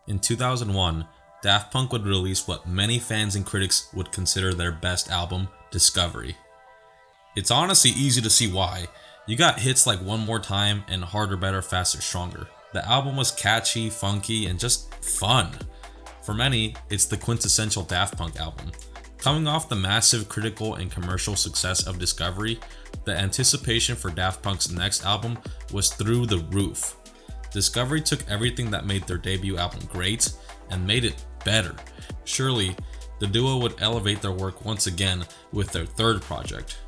In 2001, Daft Punk would release what many fans and critics would consider their best album, Discovery. It's honestly easy to see why. You got hits like One More Time and Harder, Better, Faster, Stronger. The album was catchy, funky, and just fun. For many, it's the quintessential Daft Punk album. Coming off the massive critical and commercial success of Discovery, the anticipation for Daft Punk's next album was through the roof. Discovery took everything that made their debut album great and made it better. Surely, the duo would elevate their work once again with their third project.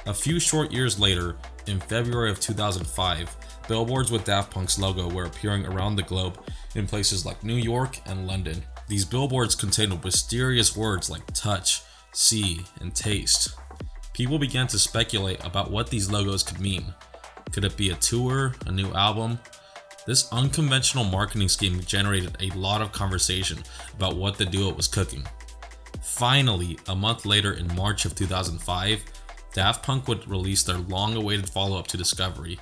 A few short years later, in February of 2005, billboards with Daft Punk's logo were appearing around the globe in places like New York and London. These billboards contained mysterious words like touch, see, and taste. People began to speculate about what these logos could mean. Could it be a tour, a new album? This unconventional marketing scheme generated a lot of conversation about what the duo was cooking. Finally, a month later in March of 2005, Daft Punk would release their long-awaited follow-up to Discovery,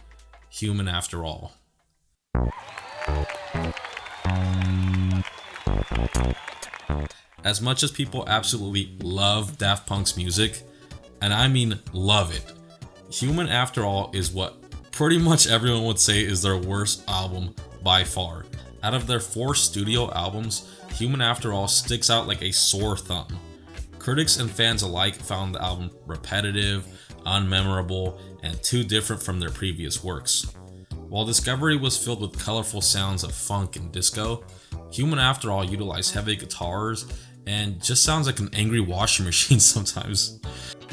Human After All. As much as people absolutely love Daft Punk's music, and I mean love it, Human After All is what pretty much everyone would say is their worst album by far. Out of their 4 studio albums, Human After All sticks out like a sore thumb. Critics and fans alike found the album repetitive, unmemorable, and too different from their previous works. While Discovery was filled with colorful sounds of funk and disco, Human After All utilized heavy guitars and just sounds like an angry washing machine sometimes.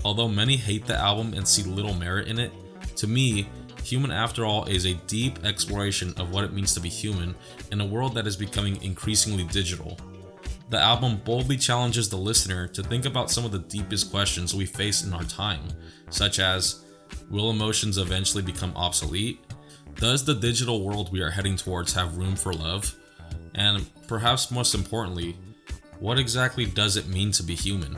Although many hate the album and see little merit in it, to me, Human After All is a deep exploration of what it means to be human in a world that is becoming increasingly digital. The album boldly challenges the listener to think about some of the deepest questions we face in our time, such as, will emotions eventually become obsolete? Does the digital world we are heading towards have room for love? And perhaps most importantly, what exactly does it mean to be human?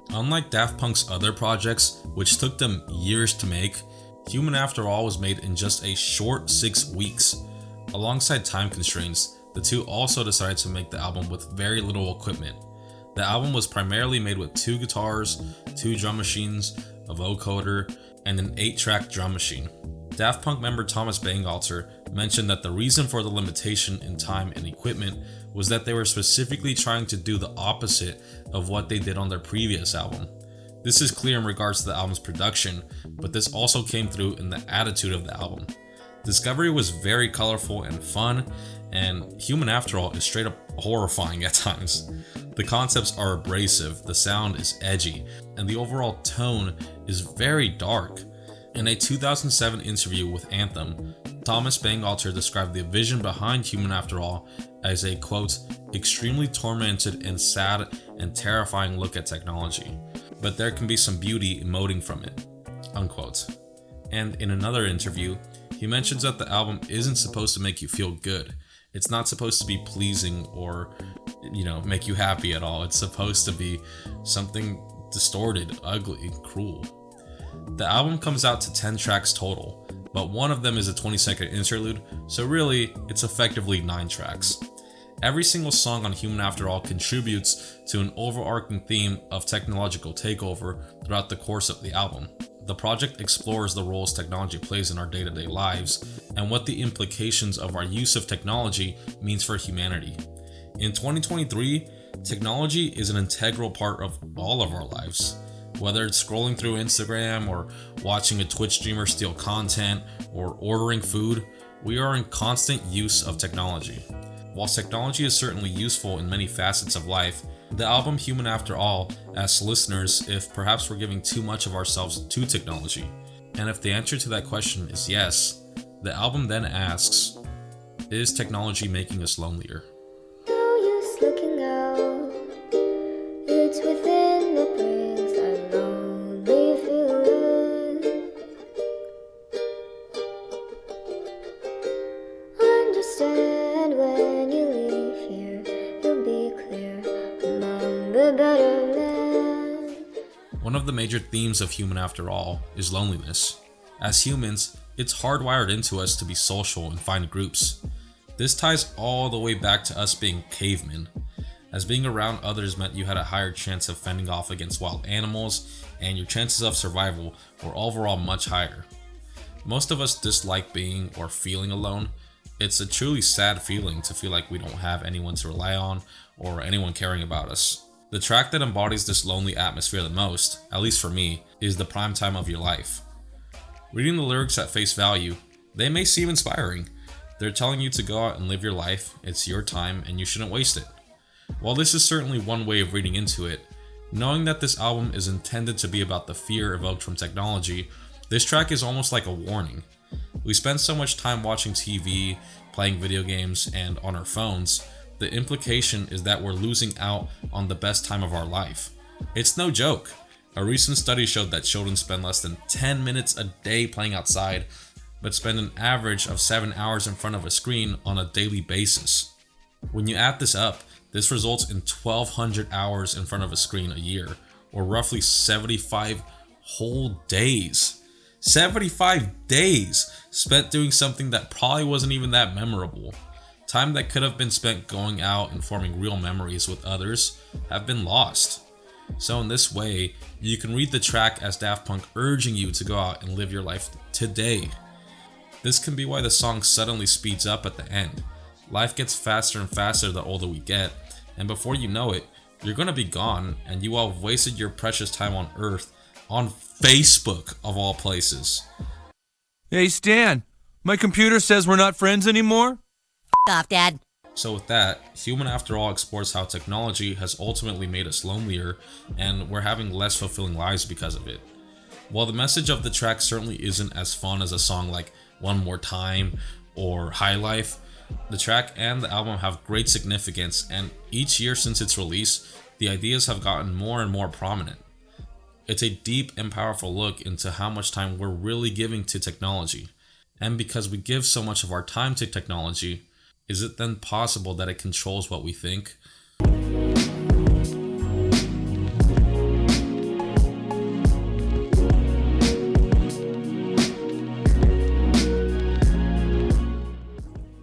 Unlike Daft Punk's other projects, which took them years to make, Human After All was made in just a short 6 weeks. Alongside time constraints, the two also decided to make the album with very little equipment. The album was primarily made with 2 guitars, 2 drum machines, a vocoder, and an 8-track drum machine. Daft Punk member Thomas Bangalter mentioned that the reason for the limitation in time and equipment was that they were specifically trying to do the opposite of what they did on their previous album. This is clear in regards to the album's production, but this also came through in the attitude of the album. Discovery was very colorful and fun, and Human After All is straight up horrifying at times. The concepts are abrasive, the sound is edgy, and the overall tone is very dark. In a 2007 interview with Anthem, Thomas Bangalter described the vision behind Human After All as a, quote, extremely tormented and sad and terrifying look at technology, but there can be some beauty emoting from it, unquote. And in another interview, he mentions that the album isn't supposed to make you feel good. It's not supposed to be pleasing or, make you happy at all. It's supposed to be something distorted, ugly, cruel. The album comes out to 10 tracks total, but one of them is a 20-second interlude, so really, it's effectively 9 tracks. Every single song on Human After All contributes to an overarching theme of technological takeover throughout the course of the album. The project explores the roles technology plays in our day-to-day lives and what the implications of our use of technology means for humanity. In 2023, technology is an integral part of all of our lives. Whether it's scrolling through Instagram or watching a Twitch streamer steal content or ordering food, we are in constant use of technology. While technology is certainly useful in many facets of life, the album Human After All asks listeners if perhaps we're giving too much of ourselves to technology. And if the answer to that question is yes, the album then asks, is technology making us lonelier? No use looking out One of the major themes of Human After All is loneliness. As humans, it's hardwired into us to be social and find groups. This ties all the way back to us being cavemen, as being around others meant you had a higher chance of fending off against wild animals, and your chances of survival were overall much higher. Most of us dislike being or feeling alone. It's a truly sad feeling to feel like we don't have anyone to rely on or anyone caring about us. The track that embodies this lonely atmosphere the most, at least for me, is The Prime Time of Your Life. Reading the lyrics at face value, they may seem inspiring. They're telling you to go out and live your life, it's your time, and you shouldn't waste it. While this is certainly one way of reading into it, knowing that this album is intended to be about the fear evoked from technology, this track is almost like a warning. We spend so much time watching TV, playing video games, and on our phones. The implication is that we're losing out on the best time of our life. It's no joke. A recent study showed that children spend less than 10 minutes a day playing outside, but spend an average of 7 hours in front of a screen on a daily basis. When you add this up, this results in 1,200 hours in front of a screen a year, or roughly 75 whole days. 75 days spent doing something that probably wasn't even that memorable. Time that could have been spent going out and forming real memories with others have been lost. So in this way, you can read the track as Daft Punk urging you to go out and live your life today. This can be why the song suddenly speeds up at the end. Life gets faster and faster the older we get, and before you know it, you're gonna be gone and you all have wasted your precious time on Earth on Facebook of all places. Hey Stan, my computer says we're not friends anymore? Off, Dad. So with that, Human After All explores how technology has ultimately made us lonelier and we're having less fulfilling lives because of it. While the message of the track certainly isn't as fun as a song like One More Time or High Life, the track and the album have great significance, and each year since its release, the ideas have gotten more and more prominent. It's a deep and powerful look into how much time we're really giving to technology. And because we give so much of our time to technology, is it then possible that it controls what we think?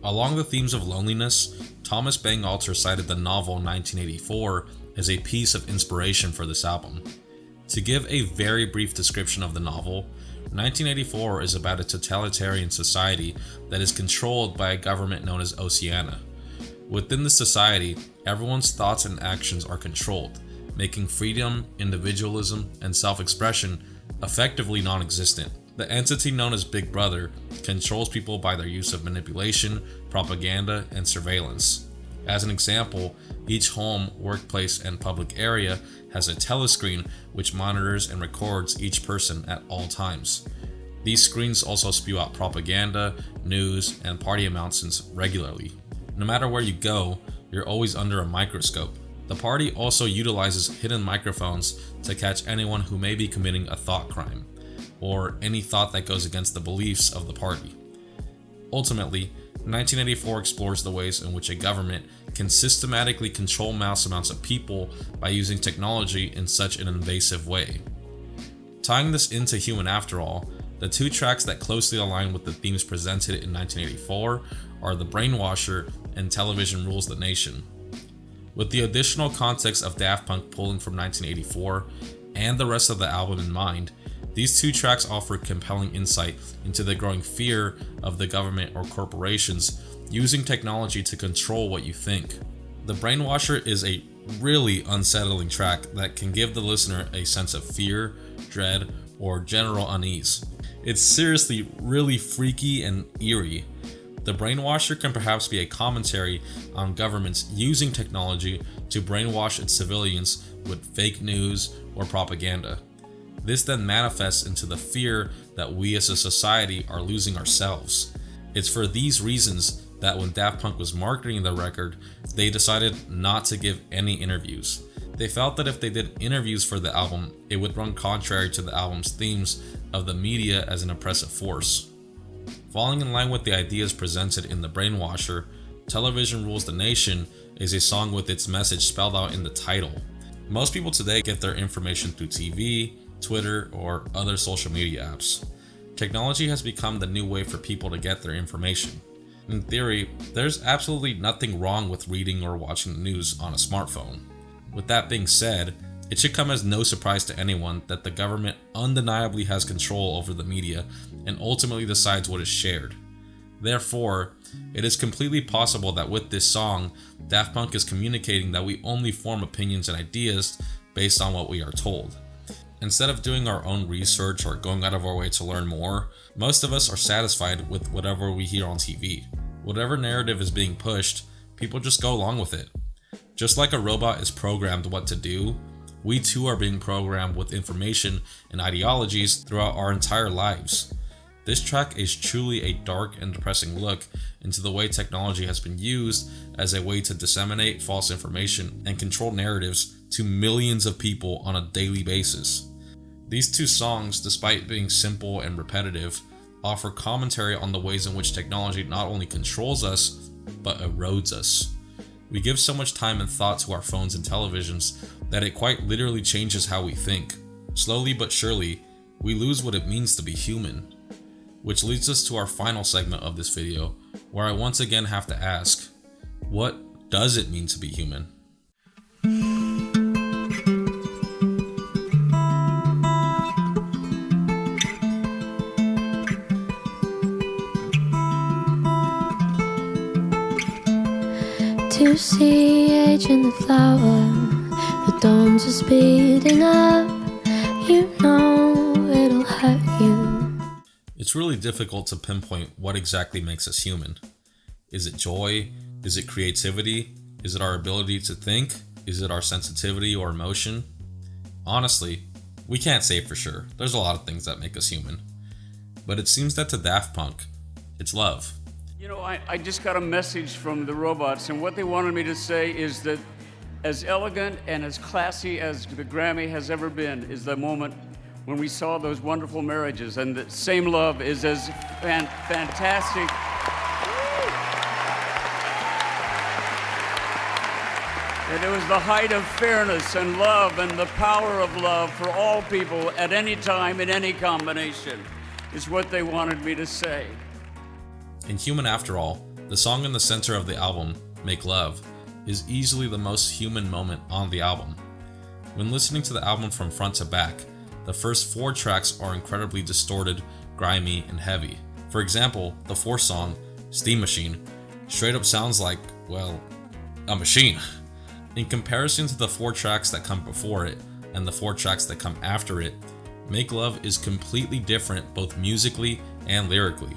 Along the themes of loneliness, Thomas Bangalter cited the novel 1984 as a piece of inspiration for this album. To give a very brief description of the novel, 1984 is about a totalitarian society that is controlled by a government known as Oceania. Within this society, everyone's thoughts and actions are controlled, making freedom, individualism, and self-expression effectively non-existent. The entity known as Big Brother controls people by their use of manipulation, propaganda, and surveillance. As an example, each home, workplace, and public area has a telescreen which monitors and records each person at all times. These screens also spew out propaganda, news, and party announcements regularly. No matter where you go, you're always under a microscope. The party also utilizes hidden microphones to catch anyone who may be committing a thought crime, or any thought that goes against the beliefs of the party. Ultimately, 1984 explores the ways in which a government can systematically control mass amounts of people by using technology in such an invasive way. Tying this into Human After All, the two tracks that closely align with the themes presented in 1984 are The Brainwasher and Television Rules the Nation. With the additional context of Daft Punk pulling from 1984 and the rest of the album in mind, these two tracks offer compelling insight into the growing fear of the government or corporations using technology to control what you think. The Brainwasher is a really unsettling track that can give the listener a sense of fear, dread, or general unease. It's seriously really freaky and eerie. The Brainwasher can perhaps be a commentary on governments using technology to brainwash its civilians with fake news or propaganda. This then manifests into the fear that we as a society are losing ourselves. It's for these reasons that when Daft Punk was marketing the record, they decided not to give any interviews. They felt that if they did interviews for the album, it would run contrary to the album's themes of the media as an oppressive force. Falling in line with the ideas presented in The Brainwasher, Television Rules the Nation is a song with its message spelled out in the title. Most people today get their information through TV, Twitter, or other social media apps. Technology has become the new way for people to get their information. In theory, there's absolutely nothing wrong with reading or watching the news on a smartphone. With that being said, it should come as no surprise to anyone that the government undeniably has control over the media and ultimately decides what is shared. Therefore, it is completely possible that with this song, Daft Punk is communicating that we only form opinions and ideas based on what we are told. Instead of doing our own research or going out of our way to learn more, most of us are satisfied with whatever we hear on TV. Whatever narrative is being pushed, people just go along with it. Just like a robot is programmed what to do, we too are being programmed with information and ideologies throughout our entire lives. This track is truly a dark and depressing look into the way technology has been used as a way to disseminate false information and control narratives to millions of people on a daily basis. These two songs, despite being simple and repetitive, offer commentary on the ways in which technology not only controls us, but erodes us. We give so much time and thought to our phones and televisions that it quite literally changes how we think. Slowly but surely, we lose what it means to be human. Which leads us to our final segment of this video, where I once again have to ask, what does it mean to be human? To see age in the flower, the dawn's are speeding up. You know it'll hurt you. It's really difficult to pinpoint what exactly makes us human. Is it joy? Is it creativity? Is it our ability to think? Is it our sensitivity or emotion? Honestly, we can't say for sure. There's a lot of things that make us human. But it seems that to Daft Punk, it's love. You know, I just got a message from the robots, and what they wanted me to say is that as elegant and as classy as the Grammy has ever been is the moment when we saw those wonderful marriages, and the same love is as fantastic. And it was the height of fairness and love and the power of love for all people at any time, in any combination, is what they wanted me to say. In Human After All, the song in the center of the album, Make Love, is easily the most human moment on the album. When listening to the album from front to back, the first 4 tracks are incredibly distorted, grimy, and heavy. For example, the 4th song, Steam Machine, straight up sounds like, well, a machine. In comparison to the 4 tracks that come before it and the 4 tracks that come after it, Make Love is completely different both musically and lyrically.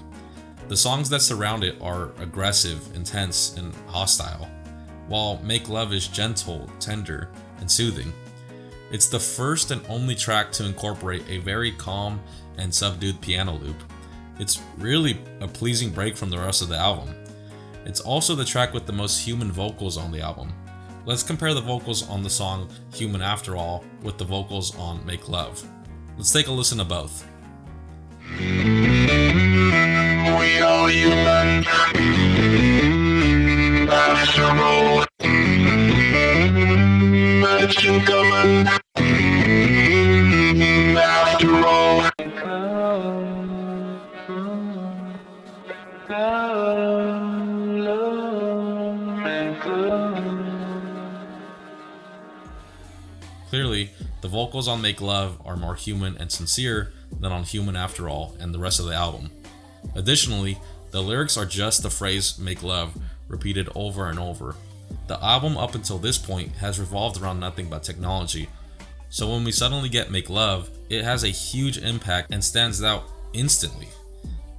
The songs that surround it are aggressive, intense, and hostile, while Make Love is gentle, tender, and soothing. It's the first and only track to incorporate a very calm and subdued piano loop. It's really a pleasing break from the rest of the album. It's also the track with the most human vocals on the album. Let's compare the vocals on the song Human After All with the vocals on Make Love. Let's take a listen to both. We are human after all. Let's keep going after all. Clearly, the vocals on Make Love are more human and sincere than on Human After All and the rest of the album. Additionally, the lyrics are just the phrase Make Love repeated over and over. The album up until this point has revolved around nothing but technology, so when we suddenly get Make Love, it has a huge impact and stands out instantly.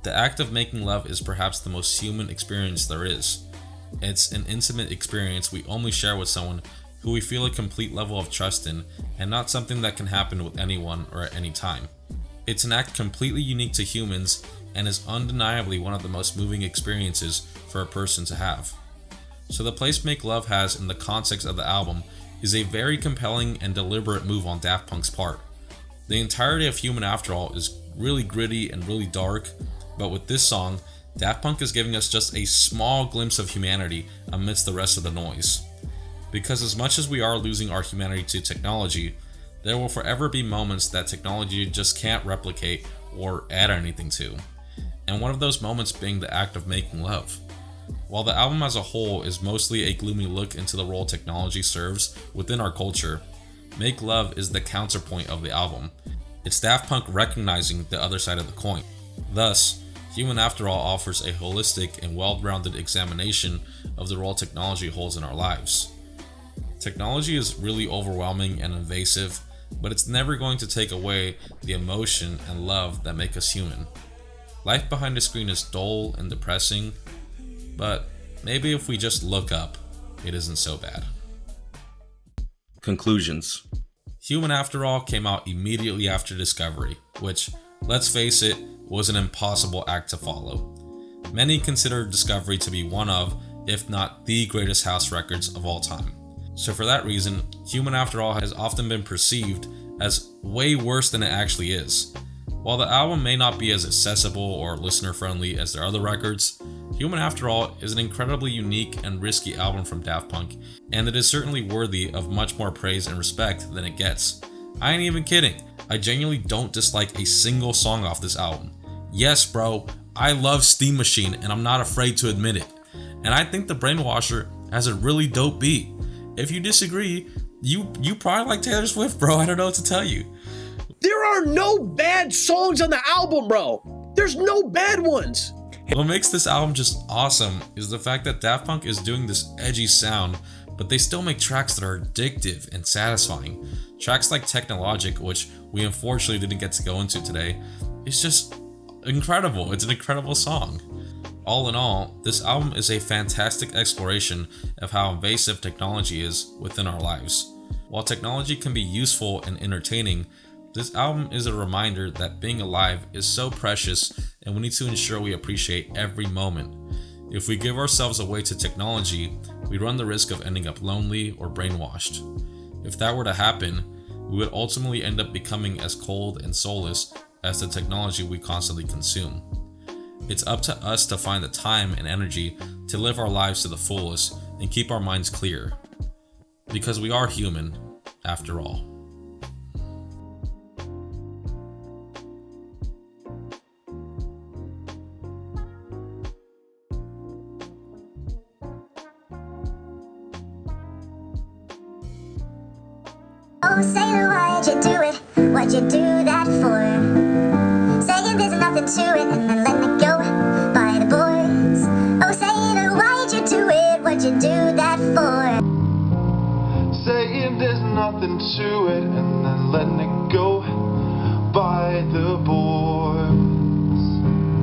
The act of making love is perhaps the most human experience there is. It's an intimate experience we only share with someone who we feel a complete level of trust in, and not something that can happen with anyone or at any time. It's an act completely unique to humans and is undeniably one of the most moving experiences for a person to have. So the place Make Love has in the context of the album is a very compelling and deliberate move on Daft Punk's part. The entirety of Human After All is really gritty and really dark, but with this song, Daft Punk is giving us just a small glimpse of humanity amidst the rest of the noise. Because as much as we are losing our humanity to technology, there will forever be moments that technology just can't replicate or add anything to. And one of those moments being the act of making love. While the album as a whole is mostly a gloomy look into the role technology serves within our culture, Make Love is the counterpoint of the album. It's Daft Punk recognizing the other side of the coin. Thus, Human After All offers a holistic and well-rounded examination of the role technology holds in our lives. Technology is really overwhelming and invasive, but it's never going to take away the emotion and love that make us human. Life behind the screen is dull and depressing, but maybe if we just look up, it isn't so bad. Conclusions. Human After All came out immediately after Discovery, which, let's face it, was an impossible act to follow. Many consider Discovery to be one of, if not the greatest house records of all time. So for that reason, Human After All has often been perceived as way worse than it actually is. While the album may not be as accessible or listener-friendly as their other records, Human After All is an incredibly unique and risky album from Daft Punk, and it is certainly worthy of much more praise and respect than it gets. I ain't even kidding. I genuinely don't dislike a single song off this album. Yes, bro, I love Steam Machine and I'm not afraid to admit it. And I think The Brainwasher has a really dope beat. If you disagree, you probably like Taylor Swift, bro. I don't know what to tell you. There are no bad songs on the album, bro. There's no bad ones. What makes this album just awesome is the fact that Daft Punk is doing this edgy sound, but they still make tracks that are addictive and satisfying. Tracks like Technologic, which we unfortunately didn't get to go into today, is just incredible. It's an incredible song. All in all, this album is a fantastic exploration of how invasive technology is within our lives. While technology can be useful and entertaining, this album is a reminder that being alive is so precious and we need to ensure we appreciate every moment. If we give ourselves away to technology, we run the risk of ending up lonely or brainwashed. If that were to happen, we would ultimately end up becoming as cold and soulless as the technology we constantly consume. It's up to us to find the time and energy to live our lives to the fullest and keep our minds clear. Because we are human, after all. Oh, sailor, why'd you do it? Why'd you do that for? Saying there's nothing to it and then letting it go by the boys. Oh, sailor, why'd you do it? What'd you do that for? Saying there's nothing to it and then letting it go by the boys.